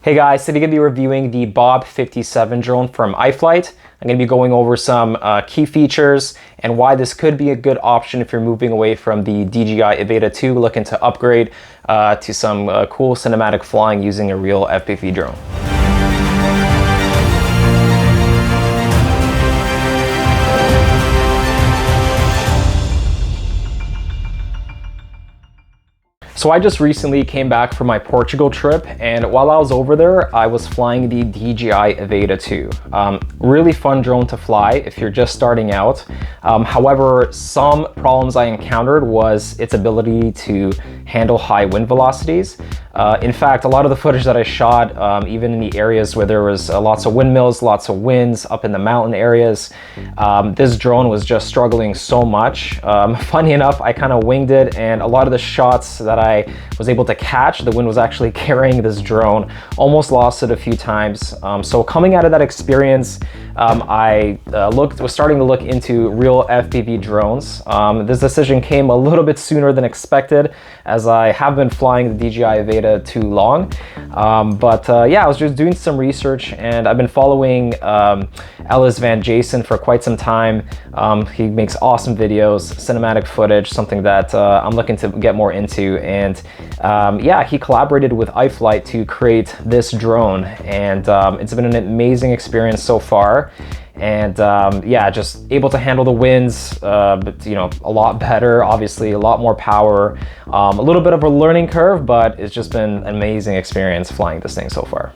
Hey guys, today I'm going to be reviewing the BOB57 drone from iFlight. I'm going to be going over some key features and why this could be a good option if you're moving away from the DJI Avata 2, looking to upgrade to some cool cinematic flying using a real FPV drone. So I just recently came back from my Portugal trip, and while I was over there, I was flying the DJI Avata 2. Really fun drone to fly if you're just starting out. However, some problems I encountered was its ability to handle high wind velocities. In fact, a lot of the footage that I shot, even in the areas where there was lots of windmills, lots of winds up in the mountain areas, this drone was just struggling so much. Funny enough, I kind of winged it, and a lot of the shots that I was able to catch, the wind was actually carrying this drone. Almost lost it a few times. So coming out of that experience, I was starting to look into real FPV drones. This decision came a little bit sooner than expected, as I have been flying the DJI Avata too long. Yeah, I was just doing some research, and I've been following Ellis for quite some time. He makes awesome videos, cinematic footage, something that I'm looking to get more into. And yeah, he collaborated with iFlight to create this drone, and it's been an amazing experience so far. And yeah, just able to handle the winds, but you know, a lot better, obviously a lot more power, a little bit of a learning curve, but it's just been an amazing experience flying this thing so far.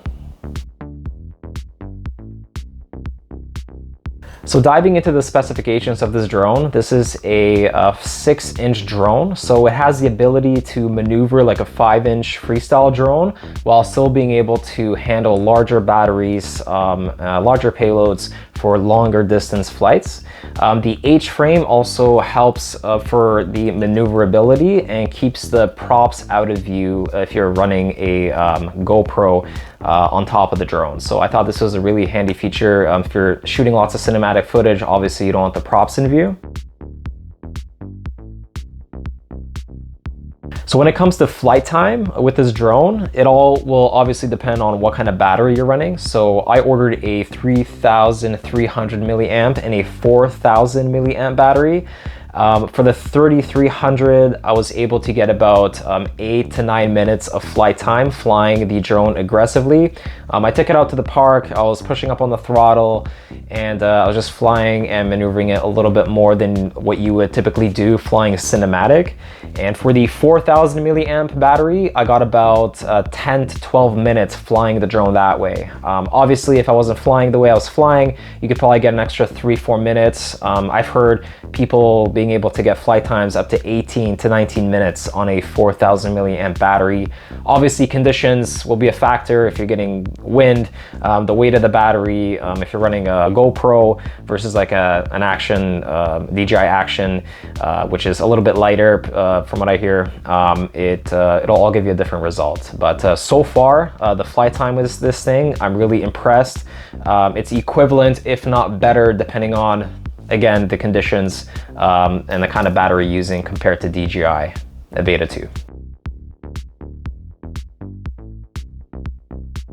So diving into the specifications of this drone, this is a 6-inch drone. So it has the ability to maneuver like a 5-inch freestyle drone while still being able to handle larger batteries, larger payloads for longer distance flights. The H-frame also helps for the maneuverability and keeps the props out of view if you're running a GoPro on top of the drone. So I thought this was a really handy feature. If you're shooting lots of cinematic footage, obviously you don't want the props in view. So when it comes to flight time with this drone, it all will obviously depend on what kind of battery you're running. So I ordered a 3,300 milliamp and a 4,000 milliamp battery. For the 3,300, I was able to get about 8 to 9 minutes of flight time flying the drone aggressively. I took it out to the park, I was pushing up on the throttle, and I was just flying and maneuvering it a little bit more than what you would typically do flying cinematic. And for the 4,000 milliamp battery, I got about 10 to 12 minutes flying the drone that way. Obviously, if I wasn't flying the way I was flying, you could probably get an extra 3-4 minutes. I've heard people being able to get flight times up to 18 to 19 minutes on a 4,000 milliamp battery. Obviously, conditions will be a factor if you're getting wind, the weight of the battery, if you're running a GoPro versus like an Action, DJI Action, which is a little bit lighter from what I hear. It'll all give you a different result. But so far, the flight time with this thing, I'm really impressed. It's equivalent, if not better, depending on, again, the conditions and the kind of battery using compared to DJI Avata 2.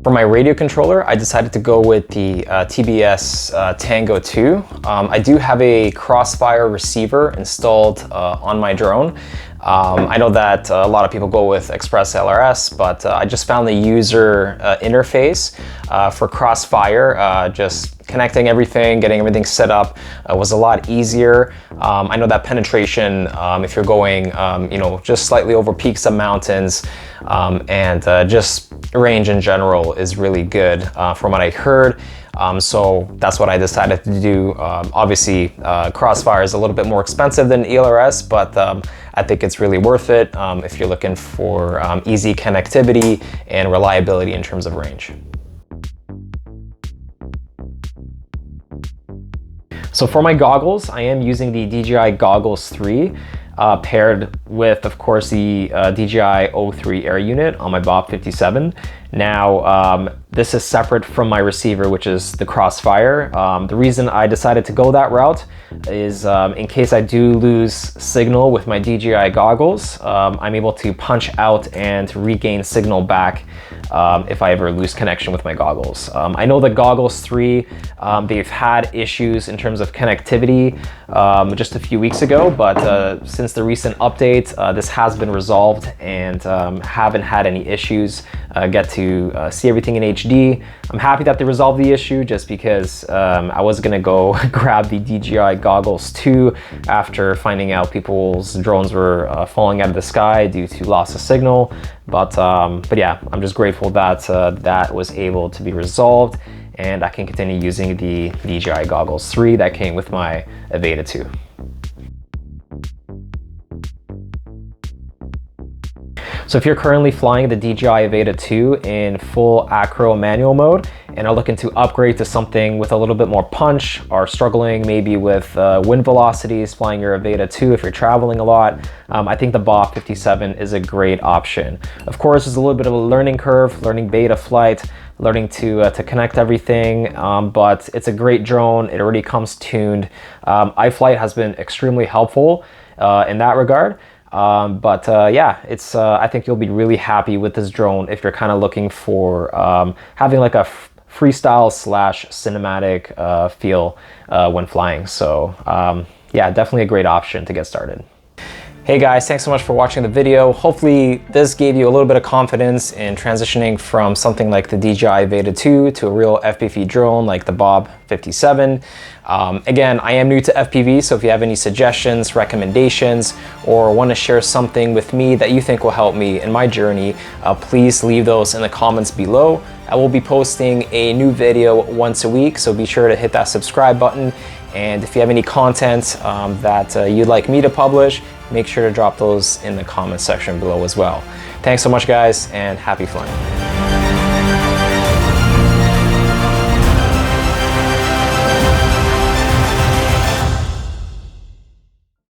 For my radio controller, I decided to go with the TBS Tango 2. I do have a Crossfire receiver installed on my drone. I know that a lot of people go with Express LRS, but I just found the user interface for Crossfire, just connecting everything, getting everything set up was a lot easier. I know that penetration, if you're going, you know, just slightly over peaks of mountains, and just range in general is really good from what I heard. So that's what I decided to do. Obviously, Crossfire is a little bit more expensive than ELRS, but I think it's really worth it if you're looking for easy connectivity and reliability in terms of range. So for my goggles, I am using the DJI Goggles 3. Paired with, of course, the DJI O3 Air unit on my BOB57. Now, this is separate from my receiver, which is the Crossfire. The reason I decided to go that route is in case I do lose signal with my DJI goggles, I'm able to punch out and regain signal back if I ever lose connection with my goggles. I know the Goggles 3, they've had issues in terms of connectivity just a few weeks ago, but since the recent update, this has been resolved and haven't had any issues. Get to see everything in HD. I'm happy that they resolved the issue just because I was gonna go grab the DJI Goggles 2 after finding out people's drones were falling out of the sky due to loss of signal. But yeah, I'm just grateful that that was able to be resolved and I can continue using the DJI Goggles 3 that came with my Avata 2. So if you're currently flying the DJI Avata 2 in full acro manual mode and are looking to upgrade to something with a little bit more punch, or struggling maybe with wind velocities flying your Avata 2 if you're traveling a lot, I think the BOB57 is a great option. Of course, there's a little bit of a learning curve, learning beta flight, learning to connect everything, but it's a great drone. It already comes tuned. iFlight has been extremely helpful in that regard. Yeah, it's I think you'll be really happy with this drone if you're kind of looking for having like a freestyle / cinematic feel when flying. So yeah, definitely a great option to get started. Hey guys, thanks so much for watching the video. Hopefully this gave you a little bit of confidence in transitioning from something like the DJI Avata 2 to a real FPV drone like the BOB57. Again, I am new to FPV, so if you have any suggestions, recommendations, or want to share something with me that you think will help me in my journey, please leave those in the comments below. I will be posting a new video once a week, so be sure to hit that subscribe button. And if you have any content that you'd like me to publish, make sure to drop those in the comment section below as well. Thanks so much guys, and happy flying.